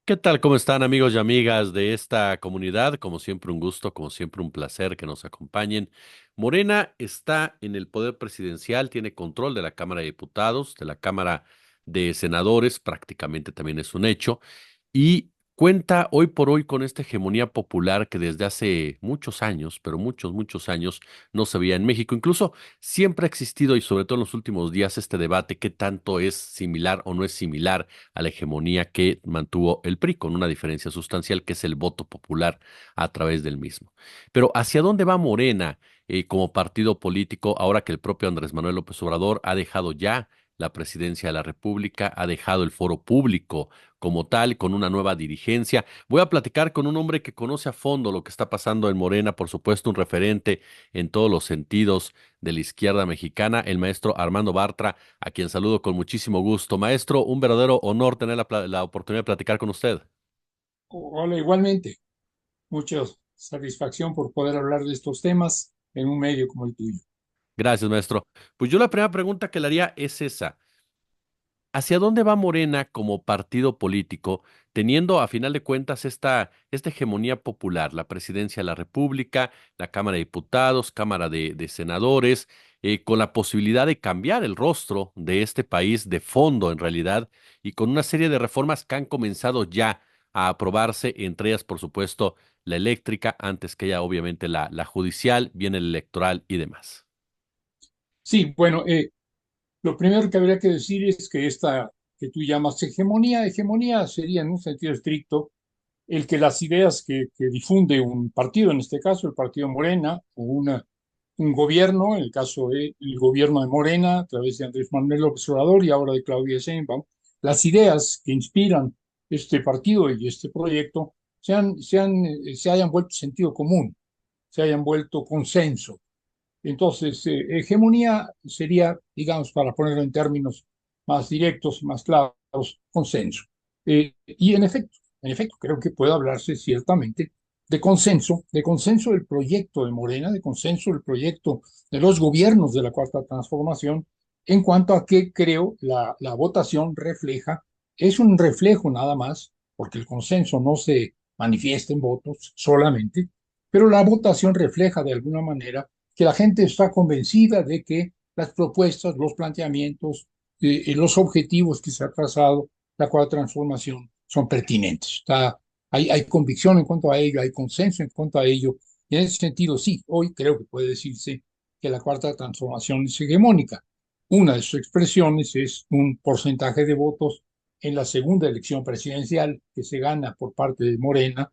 ¿Qué tal? ¿Cómo están amigos y amigas de esta comunidad? Como siempre un gusto, como siempre un placer que nos acompañen. Morena está en el poder presidencial, tiene control de la Cámara de Diputados, de la Cámara de Senadores, prácticamente también es un hecho, y cuenta hoy por hoy con esta hegemonía popular que desde hace muchos años, pero muchos, muchos años, no se veía en México. Incluso siempre ha existido, y sobre todo en los últimos días, este debate, qué tanto es similar o no es similar a la hegemonía que mantuvo el PRI, con una diferencia sustancial que es el voto popular a través del mismo. Pero ¿hacia dónde va Morena como partido político ahora que el propio Andrés Manuel López Obrador ha dejado ya la presidencia de la República, ha dejado el foro público como tal, con una nueva dirigencia? Voy a platicar con un hombre que conoce a fondo lo que está pasando en Morena, por supuesto, un referente en todos los sentidos de la izquierda mexicana, el maestro Armando Bartra, a quien saludo con muchísimo gusto. Maestro, un verdadero honor tener la oportunidad de platicar con usted. Hola, igualmente. Mucha satisfacción por poder hablar de estos temas en un medio como el tuyo. Gracias, maestro. Pues yo la primera pregunta que le haría es esa. ¿Hacia dónde va Morena como partido político, teniendo a final de cuentas esta hegemonía popular, la presidencia de la República, la Cámara de Diputados, Cámara de Senadores, con la posibilidad de cambiar el rostro de este país de fondo en realidad, y con una serie de reformas que han comenzado ya a aprobarse, entre ellas, por supuesto, la eléctrica, antes que ella, obviamente, la judicial, viene la electoral y demás? Sí, bueno, lo primero que habría que decir es que esta que tú llamas hegemonía sería en un sentido estricto el que las ideas que difunde un partido, en este caso el partido Morena, o un gobierno, en el caso del gobierno de Morena, a través de Andrés Manuel López Obrador y ahora de Claudia Sheinbaum, las ideas que inspiran este partido y este proyecto se hayan vuelto sentido común, se hayan vuelto consenso. Entonces, hegemonía sería, digamos, para ponerlo en términos más directos, más claros, consenso. Y en efecto, creo que puede hablarse ciertamente de consenso del proyecto de Morena, de consenso del proyecto de los gobiernos de la Cuarta Transformación, en cuanto a que creo la votación refleja, es un reflejo nada más, porque el consenso no se manifiesta en votos solamente, pero la votación refleja de alguna manera que la gente está convencida de que las propuestas, los planteamientos, los objetivos que se ha trazado la cuarta transformación son pertinentes. Hay convicción en cuanto a ello, hay consenso en cuanto a ello. Y en ese sentido, sí, hoy creo que puede decirse que la cuarta transformación es hegemónica. Una de sus expresiones es un porcentaje de votos en la segunda elección presidencial que se gana por parte de Morena,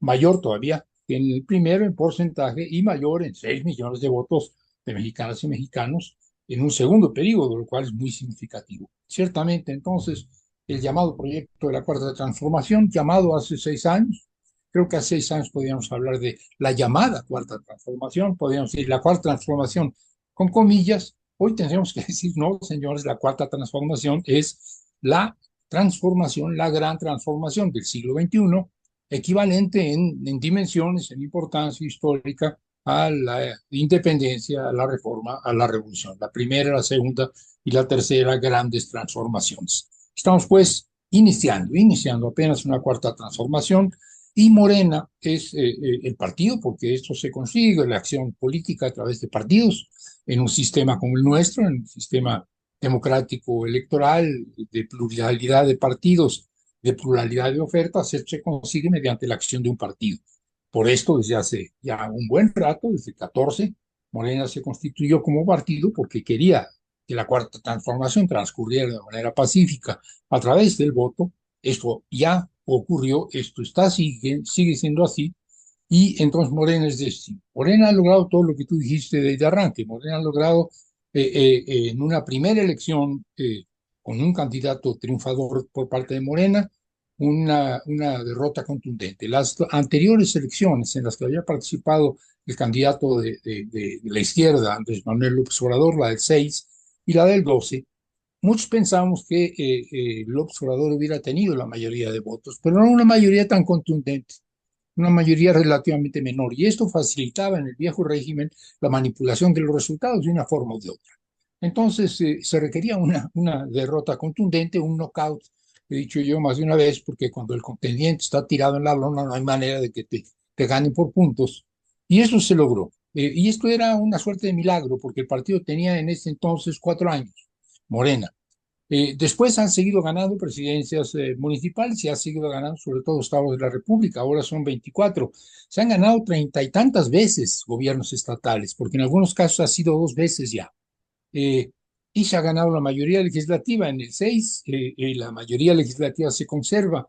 mayor todavía que en el primero en porcentaje y mayor en 6 millones de votos de mexicanas y mexicanos en un segundo periodo, lo cual es muy significativo. Ciertamente, entonces, el llamado proyecto de la Cuarta Transformación, llamado hace 6 años, creo que hace 6 años podíamos hablar de la llamada Cuarta Transformación, podíamos decir la Cuarta Transformación con comillas. Hoy tendríamos que decir, no, señores, la Cuarta Transformación es la transformación, la gran transformación del siglo XXI, equivalente en dimensiones, en importancia histórica a la independencia, a la reforma, a la revolución. La primera, la segunda y la tercera grandes transformaciones. Estamos pues iniciando apenas una cuarta transformación, y Morena es el partido, porque esto se consigue, la acción política a través de partidos, en un sistema como el nuestro, en un sistema democrático electoral, de pluralidad de partidos, de pluralidad de ofertas, se consigue mediante la acción de un partido. Por esto, desde hace ya un buen rato, desde el 14, Morena se constituyó como partido porque quería que la cuarta transformación transcurriera de manera pacífica a través del voto. Esto ya ocurrió, esto sigue siendo así, y entonces Morena es destino. Morena ha logrado todo lo que tú dijiste desde arranque. Morena ha logrado en una primera elección con un candidato triunfador por parte de Morena, una derrota contundente. Las anteriores elecciones en las que había participado el candidato de la izquierda, Andrés Manuel López Obrador, la del 6 y la del 12, muchos pensamos que López Obrador hubiera tenido la mayoría de votos, pero no una mayoría tan contundente, una mayoría relativamente menor. Y esto facilitaba en el viejo régimen la manipulación de los resultados de una forma u de otra. Entonces se requería una derrota contundente, un knockout he dicho yo más de una vez, porque cuando el contendiente está tirado en la lona no hay manera de que te ganen por puntos. Y eso se logró. Y esto era una suerte de milagro, porque el partido tenía en ese entonces 4 años, Morena. Después han seguido ganando presidencias municipales y han seguido ganando sobre todo estados de la República, ahora son 24. Se han ganado 30 y tantas veces gobiernos estatales, porque en algunos casos ha sido 2 veces ya. Eh, y se ha ganado la mayoría legislativa en el 6, la mayoría legislativa se conserva,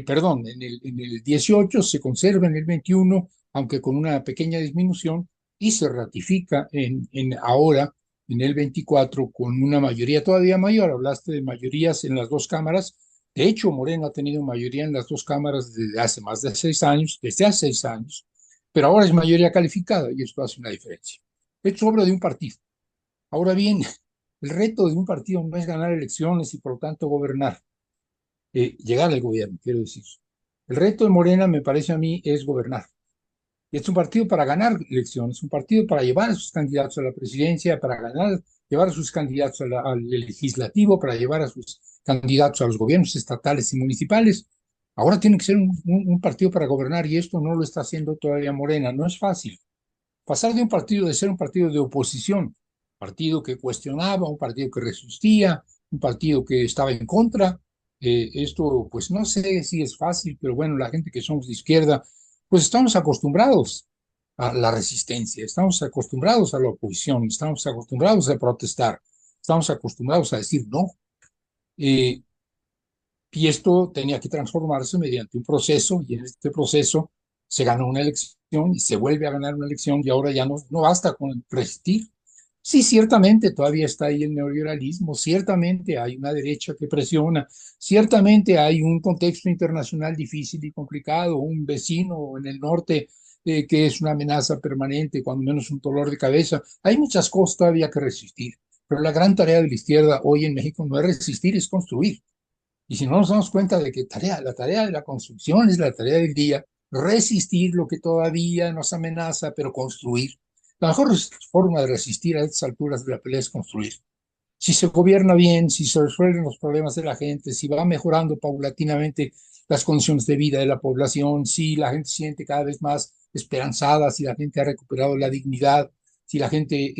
perdón, en el 18 se conserva en el 21, aunque con una pequeña disminución, y se ratifica ahora en el 24 con una mayoría todavía mayor. Hablaste de mayorías en las dos cámaras. De hecho, Moreno ha tenido mayoría en las dos cámaras desde hace más de 6 años, desde hace 6 años, pero ahora es mayoría calificada y esto hace una diferencia. Esto obra de un partido. Ahora bien, el reto de un partido no es ganar elecciones y por lo tanto gobernar, llegar al gobierno, quiero decir. El reto de Morena, me parece a mí, es gobernar. Y es un partido para ganar elecciones, un partido para llevar a sus candidatos a la presidencia, para ganar, llevar a sus candidatos al legislativo, para llevar a sus candidatos a los gobiernos estatales y municipales. Ahora tiene que ser un partido para gobernar y esto no lo está haciendo todavía Morena. No es fácil. Pasar de un partido de ser un partido de oposición, partido que cuestionaba, un partido que resistía, un partido que estaba en contra, esto pues no sé si es fácil, pero bueno, la gente que somos de izquierda, pues estamos acostumbrados a la resistencia, estamos acostumbrados a la oposición, estamos acostumbrados a protestar, estamos acostumbrados a decir no. Eh, y esto tenía que transformarse mediante un proceso, y en este proceso se ganó una elección y se vuelve a ganar una elección, y ahora ya no basta con resistir. Sí, ciertamente todavía está ahí el neoliberalismo, ciertamente hay una derecha que presiona, ciertamente hay un contexto internacional difícil y complicado, un vecino en el norte que es una amenaza permanente, cuando menos un dolor de cabeza. Hay muchas cosas todavía que resistir, pero la gran tarea de la izquierda hoy en México no es resistir, es construir. Y si no nos damos cuenta de que la tarea de la construcción es la tarea del día, resistir lo que todavía nos amenaza, pero construir. La mejor forma de resistir a estas alturas de la pelea es construir. Si se gobierna bien, si se resuelven los problemas de la gente, si va mejorando paulatinamente las condiciones de vida de la población, si la gente se siente cada vez más esperanzada, si la gente ha recuperado la dignidad, si la gente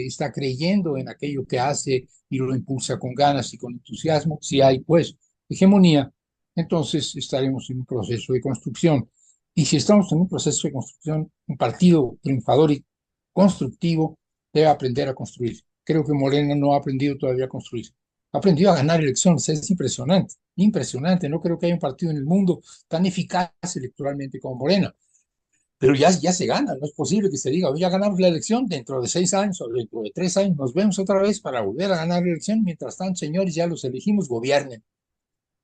está creyendo en aquello que hace y lo impulsa con ganas y con entusiasmo, si hay pues hegemonía, entonces estaremos en un proceso de construcción. Y si estamos en un proceso de construcción, un partido triunfador y constructivo debe aprender a construir. Creo que Morena no ha aprendido todavía a construir. Ha aprendido a ganar elecciones. Es impresionante, impresionante. No creo que haya un partido en el mundo tan eficaz electoralmente como Morena. Pero ya se gana. No es posible que se diga, hoy ya ganamos la elección, dentro de 6 años o dentro de 3 años nos vemos otra vez para volver a ganar la elección. Mientras tanto, señores, ya los elegimos, gobiernen.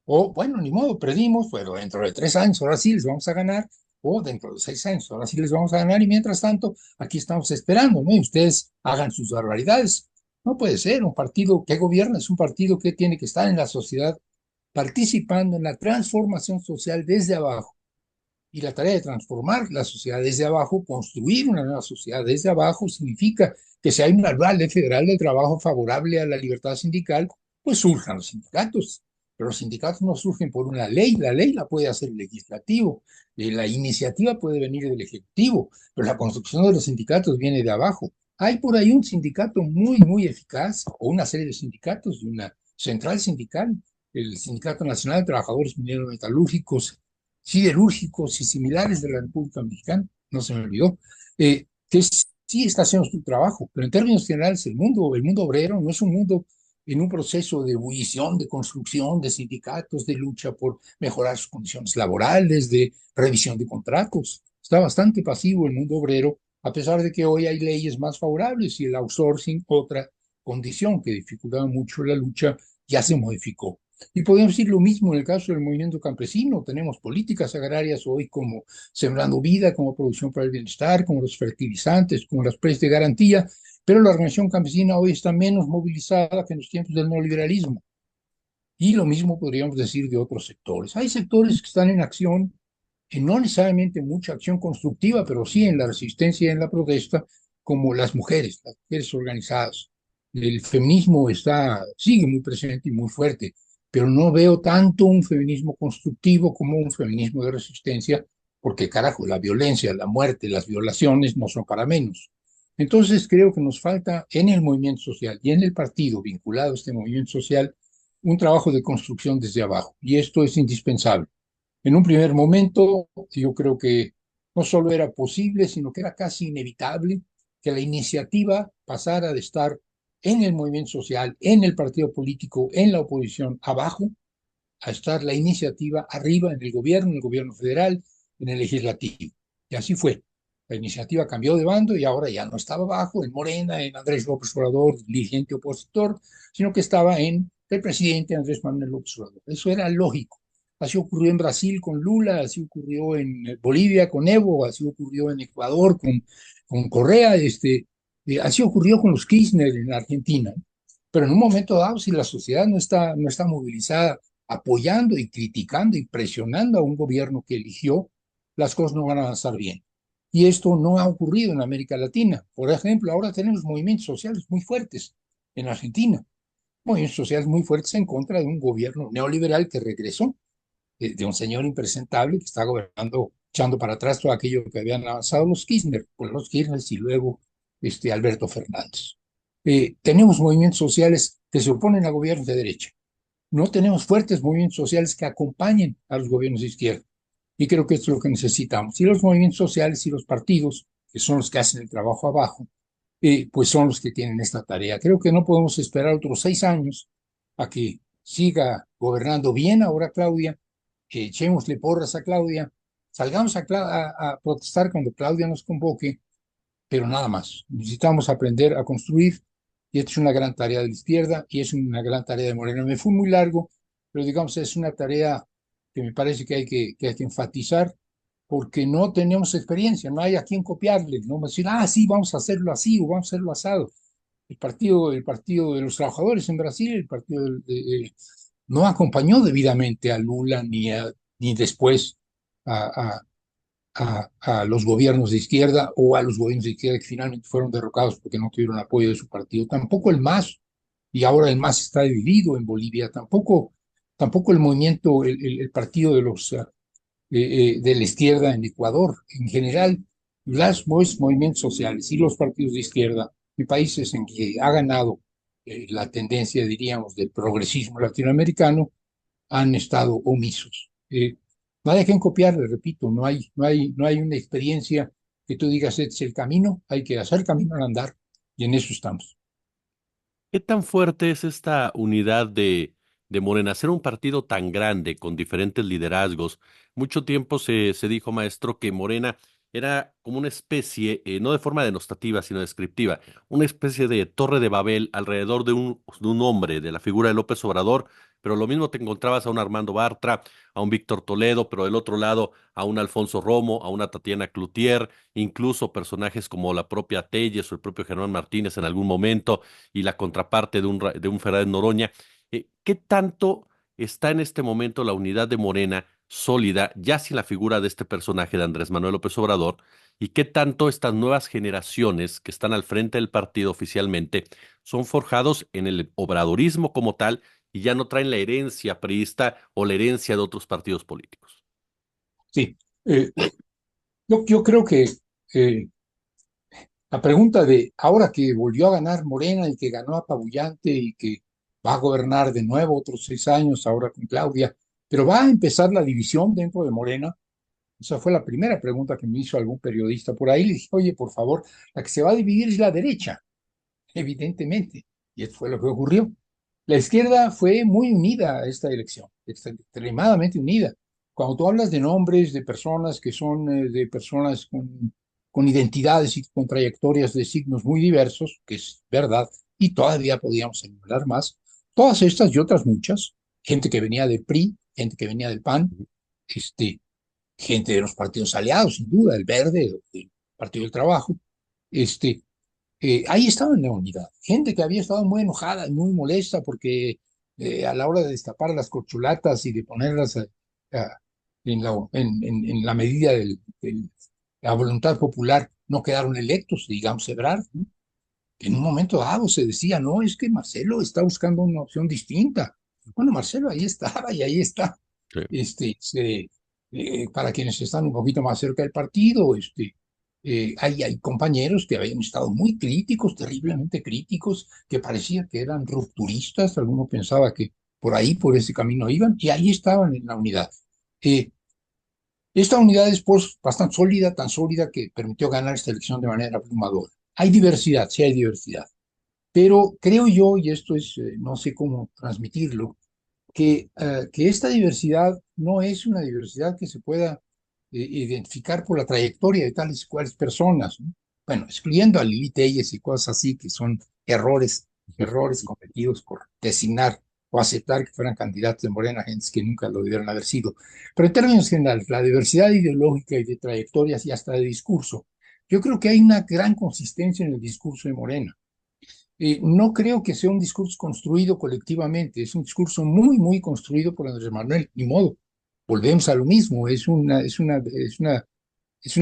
O, bueno, ni modo, perdimos, pero dentro de 3 años, ahora sí les vamos a ganar. O dentro de 6 años, ahora sí les vamos a ganar. Y mientras tanto, aquí estamos esperando, ¿no? Y ustedes hagan sus barbaridades. No puede ser. Un partido que gobierna es un partido que tiene que estar en la sociedad, participando en la transformación social desde abajo. Y la tarea de transformar la sociedad desde abajo, construir una nueva sociedad desde abajo, significa que si hay una ley federal de trabajo favorable a la libertad sindical, pues surjan los sindicatos. Pero los sindicatos no surgen por una ley, la ley la puede hacer el legislativo, la iniciativa puede venir del ejecutivo, pero la construcción de los sindicatos viene de abajo. Hay por ahí un sindicato muy, muy eficaz, o una serie de sindicatos, de una central sindical, el Sindicato Nacional de Trabajadores Mineros Metalúrgicos, siderúrgicos y similares de la República Mexicana, no se me olvidó, que sí está haciendo su trabajo, pero en términos generales el mundo obrero no es un mundo en un proceso de ebullición, de construcción, de sindicatos, de lucha por mejorar sus condiciones laborales, de revisión de contratos. Está bastante pasivo el mundo obrero, a pesar de que hoy hay leyes más favorables y el outsourcing, otra condición que dificultaba mucho la lucha, ya se modificó. Y podemos decir lo mismo en el caso del movimiento campesino. Tenemos políticas agrarias hoy como Sembrando Vida, como Producción para el Bienestar, como los fertilizantes, como las precios de garantía, pero la organización campesina hoy está menos movilizada que en los tiempos del neoliberalismo. Y lo mismo podríamos decir de otros sectores. Hay sectores que están en acción, que no necesariamente mucha acción constructiva, pero sí en la resistencia y en la protesta, como las mujeres organizadas. El feminismo sigue muy presente y muy fuerte. pero no veo tanto un feminismo constructivo como un feminismo de resistencia, porque carajo, la violencia, la muerte, las violaciones no son para menos. Entonces creo que nos falta en el movimiento social y en el partido vinculado a este movimiento social un trabajo de construcción desde abajo, y esto es indispensable. En un primer momento, yo creo que no solo era posible, sino que era casi inevitable que la iniciativa pasara de estar en el movimiento social, en el partido político, en la oposición, abajo, a estar la iniciativa arriba en el gobierno federal, en el legislativo. Y así fue. La iniciativa cambió de bando y ahora ya no estaba abajo en Morena, en Andrés López Obrador, dirigente opositor, sino que estaba en el presidente Andrés Manuel López Obrador. Eso era lógico. Así ocurrió en Brasil con Lula, así ocurrió en Bolivia con Evo, así ocurrió en Ecuador con Correa, así ocurrió con los Kirchner en Argentina. Pero en un momento dado, si la sociedad no está movilizada apoyando y criticando y presionando a un gobierno que eligió, las cosas no van a avanzar bien. Y esto no ha ocurrido en América Latina. Por ejemplo, ahora tenemos movimientos sociales muy fuertes en Argentina, movimientos sociales muy fuertes en contra de un gobierno neoliberal que regresó, de un señor impresentable que está gobernando, echando para atrás todo aquello que habían avanzado los Kirchner, pues los Kirchner y luego Alberto Fernández. Tenemos movimientos sociales que se oponen a gobiernos de derecha. No tenemos fuertes movimientos sociales que acompañen a los gobiernos de izquierda. Y creo que esto es lo que necesitamos. Y los movimientos sociales y los partidos, que son los que hacen el trabajo abajo, pues son los que tienen esta tarea. Creo que no podemos esperar otros 6 años a que siga gobernando bien ahora Claudia, que echémosle porras a Claudia, salgamos a protestar cuando Claudia nos convoque, pero nada más. Necesitamos aprender a construir, y esta es una gran tarea de la izquierda y es una gran tarea de Morena. Me fue muy largo, pero digamos es una tarea que me parece que hay que enfatizar, porque no tenemos experiencia, no hay a quien copiarle, no vamos a decir, sí, vamos a hacerlo así o vamos a hacerlo asado. El partido de los trabajadores en Brasil, no acompañó debidamente a Lula ni después a, a los gobiernos de izquierda o a los gobiernos de izquierda que finalmente fueron derrocados porque no tuvieron apoyo de su partido. Tampoco el MAS, y ahora el MAS está dividido en Bolivia. Tampoco el movimiento, el partido de la izquierda en Ecuador. En general, los movimientos sociales y los partidos de izquierda en países en que ha ganado la tendencia, diríamos, del progresismo latinoamericano, han estado omisos. No hay a quien copiarle, repito, no hay una experiencia que tú digas, este es el camino, hay que hacer camino al andar, y en eso estamos. ¿Qué tan fuerte es esta unidad de Morena? Ser un partido tan grande, con diferentes liderazgos. Mucho tiempo se dijo, maestro, que Morena era como una especie, no de forma denostativa, sino descriptiva, una especie de torre de Babel alrededor de un hombre, de la figura de López Obrador, pero lo mismo te encontrabas a un Armando Bartra, a un Víctor Toledo, pero del otro lado a un Alfonso Romo, a una Tatiana Cloutier, incluso personajes como la propia Telles o el propio Germán Martínez en algún momento y la contraparte de un Fernández Noroña. ¿Qué tanto está en este momento la unidad de Morena sólida, ya sin la figura de este personaje de Andrés Manuel López Obrador? ¿Y qué tanto estas nuevas generaciones que están al frente del partido oficialmente son forjados en el obradorismo como tal y ya no traen la herencia priista o la herencia de otros partidos políticos? Sí, yo creo que eh, la pregunta de ahora que volvió a ganar Morena y que ganó apabullante y que va a gobernar de nuevo otros 6 años ahora con Claudia, pero va a empezar la división dentro de Morena. Esa fue la primera pregunta que me hizo algún periodista por ahí. Le dije, oye, por favor, la que se va a dividir es la derecha, evidentemente. Y esto fue lo que ocurrió. La izquierda fue muy unida a esta elección, extremadamente unida. Cuando tú hablas de nombres de personas que son de personas con identidades y con trayectorias de signos muy diversos, que es verdad, y todavía podíamos enumerar más, todas estas y otras muchas, gente que venía del PRI, gente que venía del PAN, este, gente de los partidos aliados, sin duda, el Verde, el Partido del Trabajo, este, ahí estaba en la unidad. Gente que había estado muy enojada y muy molesta porque a la hora de destapar las corchulatas y de ponerlas en la medida de la voluntad popular, no quedaron electos, digamos, Ebrard, ¿no? En un momento dado se decía, no, es que Marcelo está buscando una opción distinta. Bueno, Marcelo ahí estaba y ahí está. Sí. Este, se- para quienes están un poquito más cerca del partido, hay compañeros que habían estado muy críticos, terriblemente críticos, que parecía que eran rupturistas, alguno pensaba que por ahí, por ese camino iban, y ahí estaban en la unidad. Eh, esta unidad es pues bastante sólida, tan sólida que permitió ganar esta elección de manera abrumadora. Hay diversidad, sí hay diversidad, pero creo yo, y esto es, no sé cómo transmitirlo, que esta diversidad no es una diversidad que se pueda identificar por la trayectoria de tales y cuales personas, ¿no? Bueno, excluyendo a Lili Telles y cosas así que son errores cometidos por designar o aceptar que fueran candidatos de Morena, gentes que nunca lo debieron haber sido. Pero en términos generales, la diversidad ideológica y de trayectorias y hasta de discurso, yo creo que hay una gran consistencia en el discurso de Morena. No creo que sea un discurso construido colectivamente, es un discurso muy, muy construido por Andrés Manuel, ni modo. Volvemos a lo mismo, es una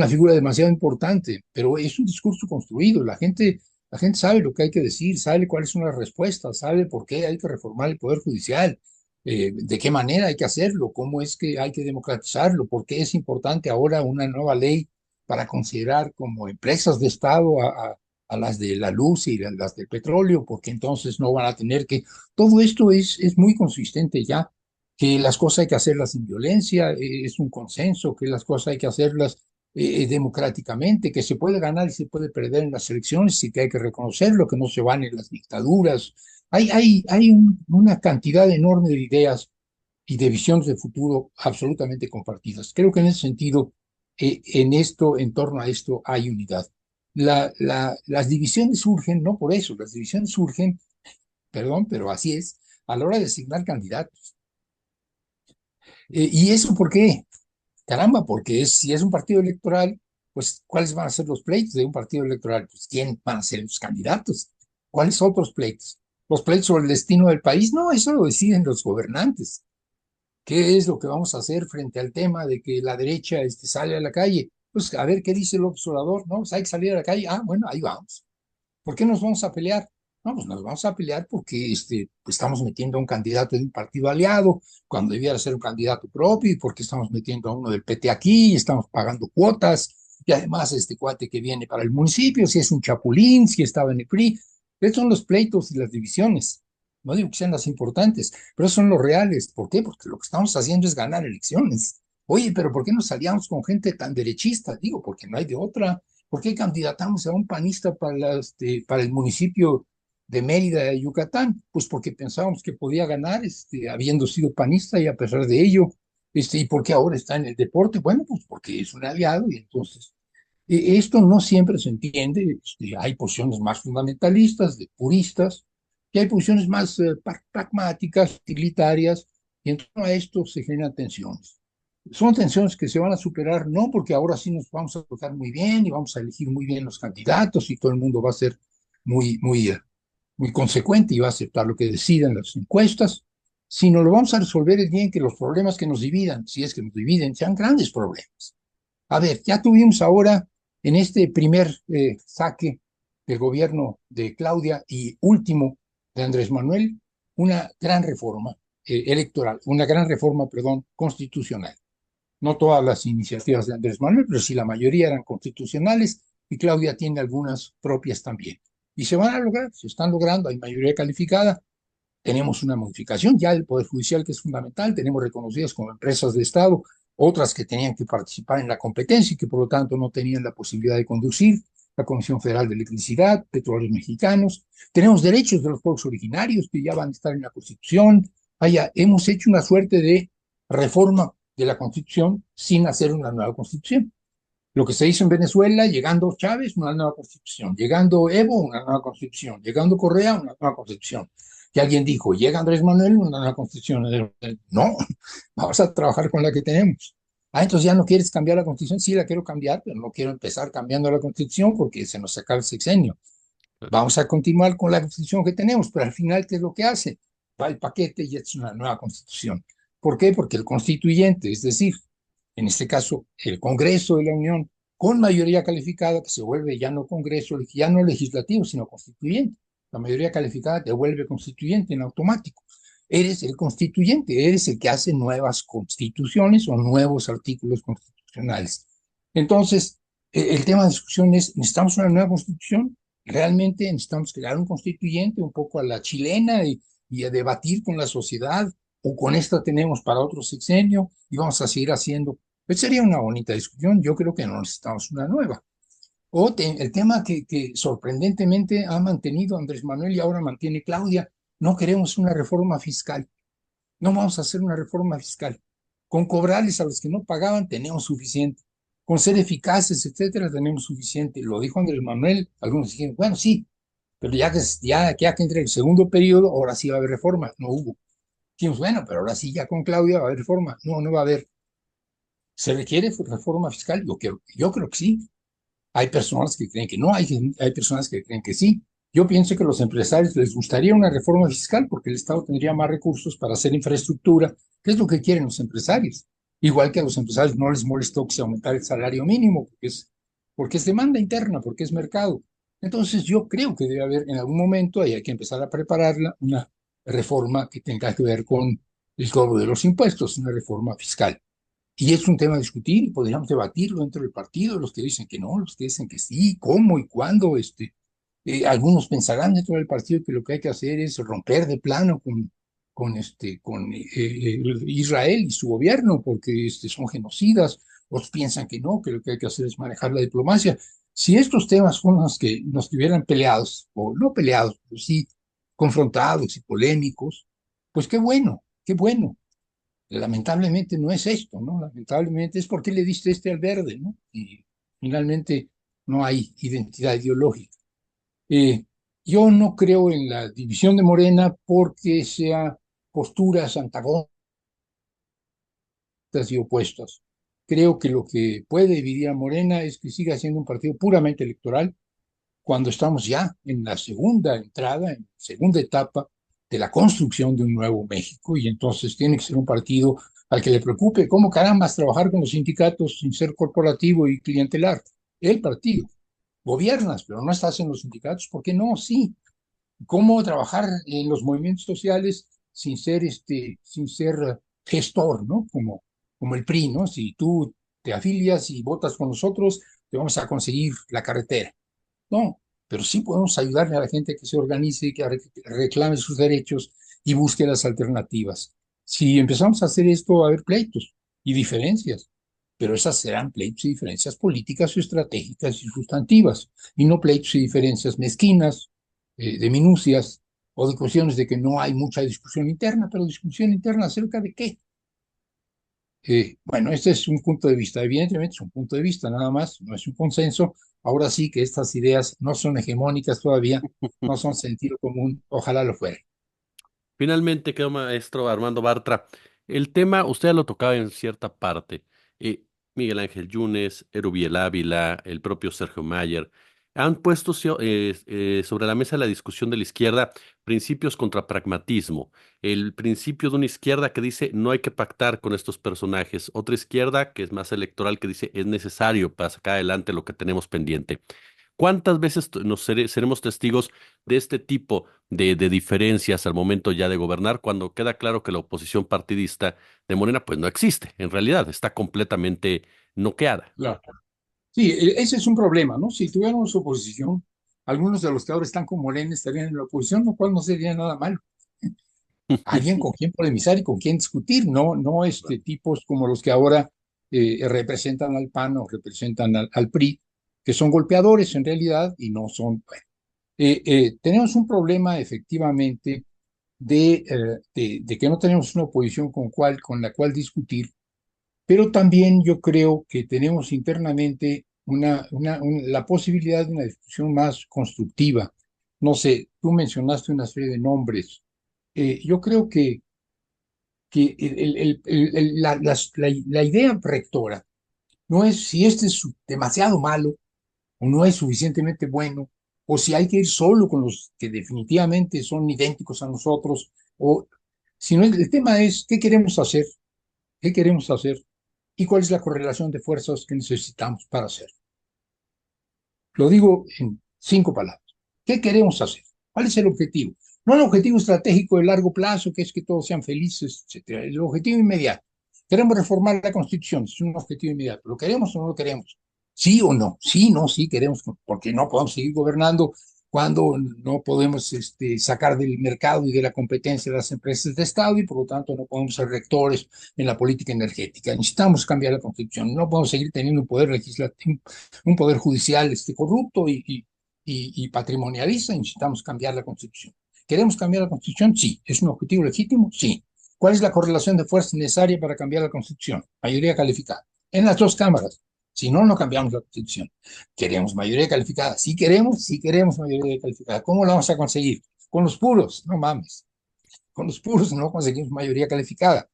figura demasiado importante, pero es un discurso construido. La gente sabe lo que hay que decir, sabe cuáles son las respuestas, sabe por qué hay que reformar el Poder Judicial, de qué manera hay que hacerlo, cómo es que hay que democratizarlo, por qué es importante ahora una nueva ley para considerar como empresas de Estado a las de la luz y a las del petróleo, porque entonces no van a tener que... Todo esto es muy consistente ya, que las cosas hay que hacerlas sin violencia, es un consenso, que las cosas hay que hacerlas democráticamente, que se puede ganar y se puede perder en las elecciones y que hay que reconocerlo, que no se van en las dictaduras. Una cantidad enorme de ideas y de visiones de futuro absolutamente compartidas. Creo que en ese sentido, en torno a esto, hay unidad. Las divisiones surgen, no por eso, las divisiones surgen, perdón, pero así es, a la hora de designar candidatos. ¿Y eso por qué? Caramba, porque si es un partido electoral, pues ¿cuáles van a ser los pleitos de un partido electoral? Pues ¿quién van a ser los candidatos? ¿Cuáles otros pleitos? ¿Los pleitos sobre el destino del país? No, eso lo deciden los gobernantes. ¿Qué es lo que vamos a hacer frente al tema de que la derecha sale a la calle? Pues a ver qué dice el observador, ¿no? Pues hay que salir a la calle. Ah, bueno, ahí vamos. ¿Por qué nos vamos a pelear? No, pues nos vamos a pelear porque pues estamos metiendo a un candidato de un partido aliado cuando debiera ser un candidato propio y porque estamos metiendo a uno del PT aquí y estamos pagando cuotas y además este cuate que viene para el municipio, si es un chapulín, si estaba en el PRI. Estos son los pleitos y las divisiones. No digo que sean las importantes, pero son los reales. ¿Por qué? Porque lo que estamos haciendo es ganar elecciones. Oye, pero ¿por qué nos aliamos con gente tan derechista? Digo, porque no hay de otra. ¿Por qué candidatamos a un panista para el municipio de Mérida, de Yucatán? Pues porque pensábamos que podía ganar, habiendo sido panista y a pesar de ello, ¿y por qué ahora está en el deporte? Bueno, pues porque es un aliado y entonces esto no siempre se entiende. Hay posiciones más fundamentalistas, de puristas, y hay posiciones más pragmáticas, utilitarias, y en torno a esto se generan tensiones. Son tensiones que se van a superar no porque ahora sí nos vamos a votar muy bien y vamos a elegir muy bien los candidatos y todo el mundo va a ser muy consecuente y va a aceptar lo que decidan las encuestas, sino lo vamos a resolver el día en que los problemas que nos dividan, si es que nos dividen, sean grandes problemas. A ver, ya tuvimos ahora en este primer saque del gobierno de Claudia y último de Andrés Manuel, una gran reforma electoral, una gran reforma, perdón, constitucional. No todas las iniciativas de Andrés Manuel, pero sí la mayoría eran constitucionales y Claudia tiene algunas propias también. Y se van a lograr, se están logrando, hay mayoría calificada, tenemos una modificación ya del Poder Judicial que es fundamental, tenemos reconocidas como empresas de Estado, otras que tenían que participar en la competencia y que por lo tanto no tenían la posibilidad de conducir, la Comisión Federal de Electricidad, Petróleos Mexicanos, tenemos derechos de los pueblos originarios que ya van a estar en la Constitución, hemos hecho una suerte de reforma de la Constitución sin hacer una nueva Constitución. Lo que se hizo en Venezuela, llegando Chávez, una nueva constitución, llegando Evo, una nueva constitución, llegando Correa, una nueva constitución. Que alguien dijo, llega Andrés Manuel, una nueva constitución. No, vamos a trabajar con la que tenemos. Ah, entonces ya no quieres cambiar la constitución. Sí, la quiero cambiar, pero no quiero empezar cambiando la constitución porque se nos acaba el sexenio. Vamos a continuar con la constitución que tenemos, pero al final, ¿qué es lo que hace? Va el paquete y es una nueva constitución. ¿Por qué? Porque el constituyente, es decir, en este caso, el Congreso de la Unión, con mayoría calificada, que se vuelve ya no Congreso, ya no legislativo, sino constituyente. La mayoría calificada te vuelve constituyente en automático. eres el constituyente, eres el que hace nuevas constituciones o nuevos artículos constitucionales. Entonces, el tema de discusión es, ¿necesitamos una nueva constitución? ¿Realmente necesitamos crear un constituyente un poco a la chilena y a debatir con la sociedad? ¿O con esta tenemos para otro sexenio y vamos a seguir haciendo? Pues sería una bonita discusión. Yo creo que no necesitamos una nueva. El tema que sorprendentemente ha mantenido Andrés Manuel y ahora mantiene Claudia, no queremos una reforma fiscal. No vamos a hacer una reforma fiscal. Con cobrarles a los que no pagaban tenemos suficiente. Con ser eficaces, etcétera, tenemos suficiente. Lo dijo Andrés Manuel. Algunos dijeron, bueno, sí, pero ya que entre el segundo periodo, ahora sí va a haber reforma. No hubo. Dijimos, bueno, pero ahora sí, ya con Claudia va a haber reforma. No, no va a haber. ¿Se requiere reforma fiscal? Yo creo que sí. Hay personas que creen que no, hay personas que creen que sí. Yo pienso que a los empresarios les gustaría una reforma fiscal porque el Estado tendría más recursos para hacer infraestructura, que es lo que quieren los empresarios. Igual que a los empresarios no les molestó que se aumentara el salario mínimo, porque es demanda interna, porque es mercado. Entonces yo creo que debe haber en algún momento, y hay que empezar a prepararla, una reforma que tenga que ver con el cobro de los impuestos, una reforma fiscal. Y es un tema a discutir y podríamos debatirlo dentro del partido, los que dicen que no, los que dicen que sí, cómo y cuándo. Algunos pensarán dentro del partido que lo que hay que hacer es romper de plano con Israel y su gobierno, porque son genocidas. Otros piensan que no, que lo que hay que hacer es manejar la diplomacia. Si estos temas fueran los que nos tuvieran peleados, o no peleados, pero sí confrontados y polémicos, pues qué bueno, qué bueno. Lamentablemente no es esto, ¿no? Lamentablemente es porque le diste al verde, ¿no? Y finalmente no hay identidad ideológica. Eh, yo no creo en la división de Morena porque sea posturas antagónicas y opuestas. Creo que lo que puede dividir a Morena es que siga siendo un partido puramente electoral cuando estamos ya en la segunda entrada, en la segunda etapa de la construcción de un nuevo México, y entonces tiene que ser un partido al que le preocupe cómo carambas trabajar con los sindicatos sin ser corporativo y clientelar. El partido. Gobiernas, pero no estás en los sindicatos, ¿por qué no? Sí. ¿Cómo trabajar en los movimientos sociales sin ser gestor, ¿no? Como el PRI, ¿no? Si tú te afilias y votas con nosotros, te vamos a conseguir la carretera. No, pero sí podemos ayudarle a la gente que se organice, que reclame sus derechos y busque las alternativas. Si empezamos a hacer esto, va a haber pleitos y diferencias, pero esas serán pleitos y diferencias políticas o estratégicas y sustantivas, y no pleitos y diferencias mezquinas, de minucias o de cuestiones de que no hay mucha discusión interna, pero discusión interna acerca de qué. Bueno, este es un punto de vista, evidentemente es un punto de vista nada más, no es un consenso. Ahora sí que estas ideas no son hegemónicas todavía, no son sentido común, ojalá lo fuera. Finalmente quedó maestro Armando Bartra. El tema, usted ya lo tocaba en cierta parte. Eh, Miguel Ángel Yunes, Erubiel Ávila, el propio Sergio Mayer, han puesto sobre la mesa la discusión de la izquierda principios contra pragmatismo. El principio de una izquierda que dice no hay que pactar con estos personajes. Otra izquierda que es más electoral que dice es necesario para sacar adelante lo que tenemos pendiente. ¿Cuántas veces seremos testigos de este tipo de diferencias al momento ya de gobernar cuando queda claro que la oposición partidista de Morena pues no existe, en realidad está completamente noqueada? Claro. Sí, ese es un problema, ¿no? Si tuviéramos oposición, algunos de los que ahora están con Morena estarían en la oposición, lo cual no sería nada malo. Alguien con quien polemizar y con quien discutir, no tipos como los que ahora representan al PAN o representan al PRI, que son golpeadores en realidad y no son. Bueno, tenemos un problema efectivamente de que no tenemos una oposición con la cual discutir, pero también yo creo que tenemos internamente la posibilidad de una discusión más constructiva. No sé, tú mencionaste una serie de nombres. Yo creo que la idea rectora no es si este es demasiado malo o no es suficientemente bueno, o si hay que ir solo con los que definitivamente son idénticos a nosotros, sino el tema es qué queremos hacer y cuál es la correlación de fuerzas que necesitamos para hacer. Lo digo en 5 palabras. ¿Qué queremos hacer? ¿Cuál es el objetivo? No el objetivo estratégico de largo plazo, que es que todos sean felices, etcétera. El objetivo inmediato. Queremos reformar la Constitución, es un objetivo inmediato. ¿Lo queremos o no lo queremos? ¿Sí o no? Sí, no, sí queremos, porque no podemos seguir gobernando cuando no podemos sacar del mercado y de la competencia de las empresas de Estado y por lo tanto no podemos ser rectores en la política energética. Necesitamos cambiar la Constitución. No podemos seguir teniendo un poder legislativo, un poder judicial corrupto y patrimonialista. Necesitamos cambiar la Constitución. ¿Queremos cambiar la Constitución? Sí. ¿Es un objetivo legítimo? Sí. ¿Cuál es la correlación de fuerzas necesaria para cambiar la Constitución? Mayoría calificada. En las dos cámaras. Si no, no cambiamos la Constitución. ¿Queremos mayoría calificada? Sí queremos mayoría calificada. ¿Cómo la vamos a conseguir? Con los puros, no mames. Con los puros no conseguimos mayoría calificada.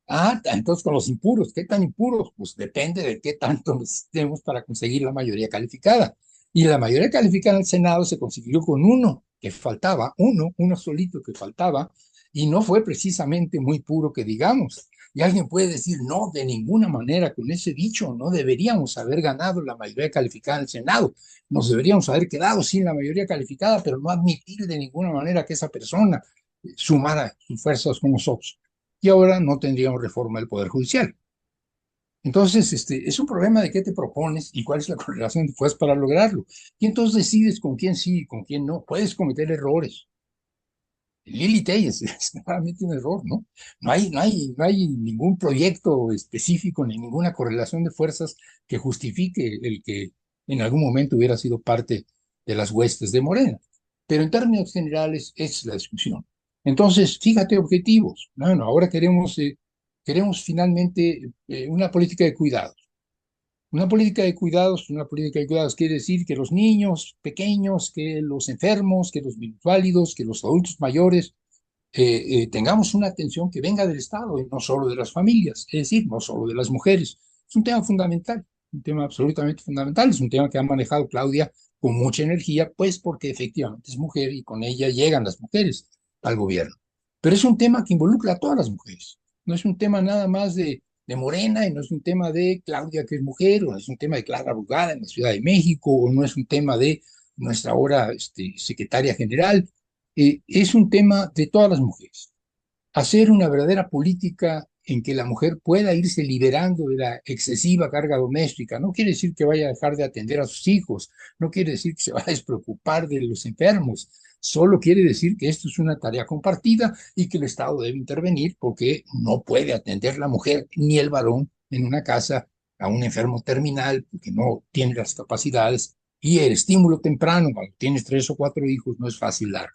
Ah, entonces con los impuros, ¿qué tan impuros? Pues depende de qué tanto necesitemos para conseguir la mayoría calificada. Y la mayoría calificada en el Senado se consiguió con uno que faltaba, uno solito que faltaba, y no fue precisamente muy puro que digamos. Y alguien puede decir, no, de ninguna manera, con ese dicho, no deberíamos haber ganado la mayoría calificada en el Senado. Nos deberíamos haber quedado sin la mayoría calificada, pero no admitir de ninguna manera que esa persona sumara sus fuerzas con nosotros y ahora no tendríamos reforma del Poder Judicial. Entonces, es un problema de qué te propones y cuál es la correlación de fuerzas para lograrlo. Y entonces decides con quién sí y con quién no. Puedes cometer errores. Lili Telles es claramente un error, ¿no? No hay ningún proyecto específico ni ninguna correlación de fuerzas que justifique el que en algún momento hubiera sido parte de las huestes de Morena. Pero en términos generales es la discusión. Entonces, fíjate objetivos. Bueno, ahora queremos finalmente una política de cuidado. Una política de cuidados quiere decir que los niños pequeños, que los enfermos, que los minusválidos, que los adultos mayores tengamos una atención que venga del Estado y no solo de las familias, es decir, no solo de las mujeres. Es un tema fundamental, un tema absolutamente fundamental, es un tema que ha manejado Claudia con mucha energía, pues porque efectivamente es mujer y con ella llegan las mujeres al gobierno. Pero es un tema que involucra a todas las mujeres, no es un tema nada más de Morena y no es un tema de Claudia que es mujer, o no es un tema de Clara Brugada en la Ciudad de México, o no es un tema de nuestra ahora secretaria general, es un tema de todas las mujeres. Hacer una verdadera política en que la mujer pueda irse liberando de la excesiva carga doméstica. No quiere decir que vaya a dejar de atender a sus hijos, no quiere decir que se va a despreocupar de los enfermos, solo quiere decir que esto es una tarea compartida y que el Estado debe intervenir porque no puede atender la mujer ni el varón en una casa a un enfermo terminal porque no tiene las capacidades y el estímulo temprano cuando tienes 3 o 4 hijos no es fácil dar.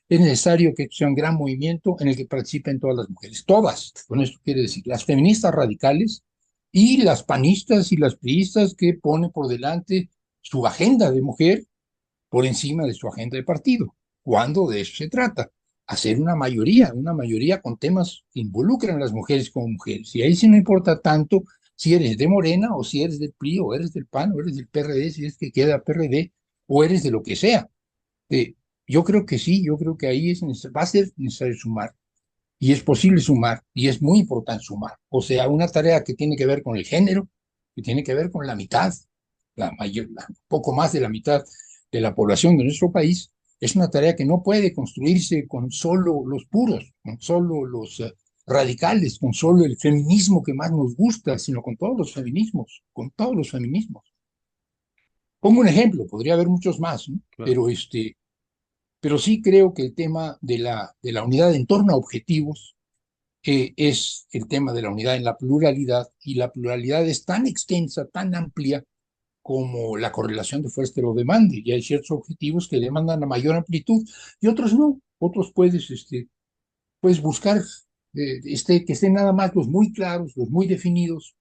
Es necesario que sea un gran movimiento en el que participen todas las mujeres, todas, con esto quiere decir, las feministas radicales y las panistas y las priistas que ponen por delante su agenda de mujer por encima de su agenda de partido. ¿Cuándo de eso se trata? Hacer una mayoría con temas que involucran a las mujeres como mujeres. Y ahí sí no importa tanto si eres de Morena o si eres del PRI o eres del PAN o eres del PRD, si es que queda PRD o eres de lo que sea. Eh, yo creo que sí, yo creo que ahí va a ser necesario sumar y es posible sumar y es muy importante sumar. O sea, una tarea que tiene que ver con el género, que tiene que ver con la mitad, poco más de la mitad de la población de nuestro país, es una tarea que no puede construirse con solo los puros, con solo los radicales, con solo el feminismo que más nos gusta, sino con todos los feminismos, con todos los feminismos. Pongo un ejemplo, podría haber muchos más, ¿no? Claro. Pero sí creo que el tema de la unidad en torno a objetivos es el tema de la unidad en la pluralidad, y la pluralidad es tan extensa, tan amplia como la correlación de fuerza te lo demande, y hay ciertos objetivos que demandan la mayor amplitud y otros no, otros puedes buscar que estén nada más los muy claros, los muy definidos,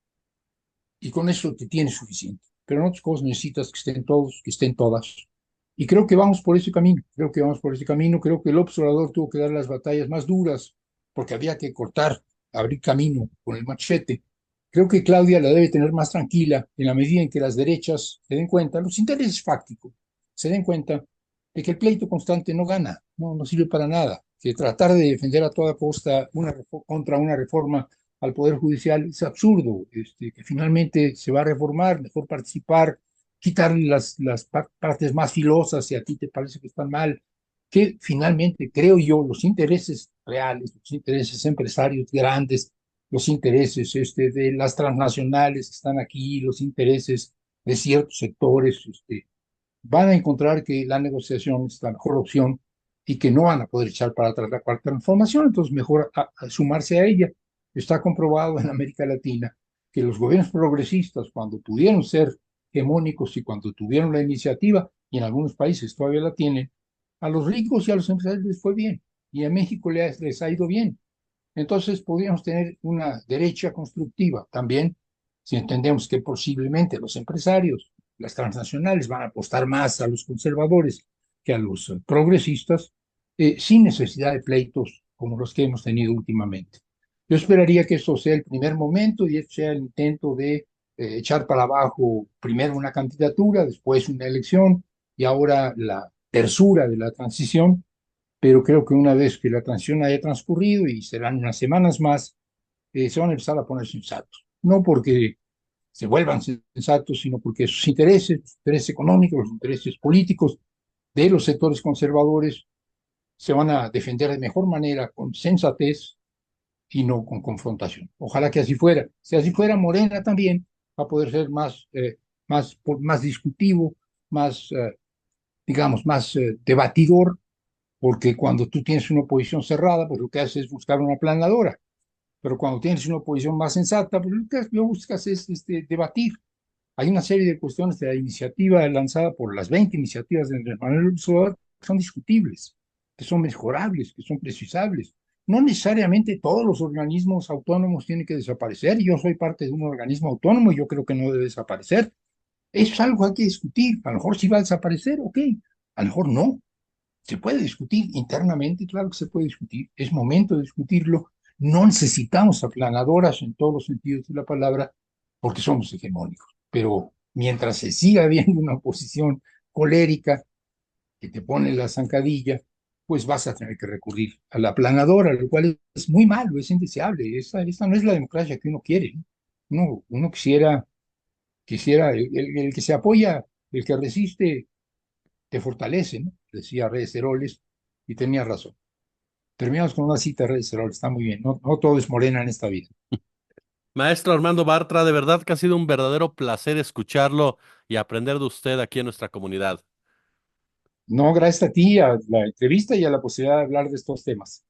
y con eso te tienes suficiente. Pero en otras cosas necesitas que estén todos, que estén todas. Y creo que vamos por ese camino, creo que vamos por ese camino, creo que el observador tuvo que dar las batallas más duras porque había que cortar, abrir camino con el machete. Creo que Claudia la debe tener más tranquila en la medida en que las derechas se den cuenta, los intereses fácticos, se den cuenta de que el pleito constante no gana, no sirve para nada, que tratar de defender a toda costa contra una reforma al Poder Judicial es absurdo, que finalmente se va a reformar, mejor participar, quitarle las partes más filosas si a ti te parece que están mal, que finalmente, creo yo, los intereses reales, los intereses empresarios grandes, los intereses de las transnacionales que están aquí, los intereses de ciertos sectores, van a encontrar que la negociación es la mejor opción y que no van a poder echar para atrás la cuarta transformación, entonces mejor sumarse a ella. Está comprobado en América Latina que los gobiernos progresistas, cuando pudieron ser hegemónicos y cuando tuvieron la iniciativa, y en algunos países todavía la tienen, a los ricos y a los empresarios les fue bien, y a México les ha ido bien. Entonces podríamos tener una derecha constructiva también, si entendemos que posiblemente los empresarios, las transnacionales van a apostar más a los conservadores que a los progresistas, sin necesidad de pleitos como los que hemos tenido últimamente. Yo esperaría que esto sea el primer momento y este sea el intento de echar para abajo primero una candidatura, después una elección y ahora la tersura de la transición, pero creo que una vez que la transición haya transcurrido, y serán unas semanas más, se van a empezar a poner sensatos. No porque se vuelvan sensatos, sino porque sus intereses, los intereses económicos, los intereses políticos de los sectores conservadores se van a defender de mejor manera, con sensatez y no con confrontación. Ojalá que así fuera. Si así fuera, Morena también va a poder ser más discutivo, más, digamos, más debatidor, porque cuando tú tienes una oposición cerrada, pues lo que haces es buscar una aplanadora, pero cuando tienes una oposición más sensata, pues lo que buscas es debatir. Hay una serie de cuestiones de la iniciativa lanzada por las 20 iniciativas de Andrés Manuel López Obrador que son discutibles, que son mejorables, que son precisables. No necesariamente todos los organismos autónomos tienen que desaparecer. Yo soy parte de un organismo autónomo y yo creo que no debe desaparecer. Eso es algo que hay que discutir. A lo mejor sí va a desaparecer, ok. A lo mejor no. Se puede discutir internamente, claro que se puede discutir, es momento de discutirlo. No necesitamos aplanadoras en todos los sentidos de la palabra porque somos hegemónicos, pero mientras se siga habiendo una oposición colérica que te pone la zancadilla, pues vas a tener que recurrir a la aplanadora, lo cual es muy malo, es indeseable. Esta no es la democracia que uno quiere, ¿no? Uno quisiera el que se apoya, el que resiste, te fortalece, ¿no? Decía Reyes Heroles, y tenía razón. Terminamos con una cita de Reyes Heroles, está muy bien. No, no todo es morena en esta vida. Maestro Armando Bartra, de verdad que ha sido un verdadero placer escucharlo y aprender de usted aquí en nuestra comunidad. No, gracias a ti, a la entrevista y a la posibilidad de hablar de estos temas.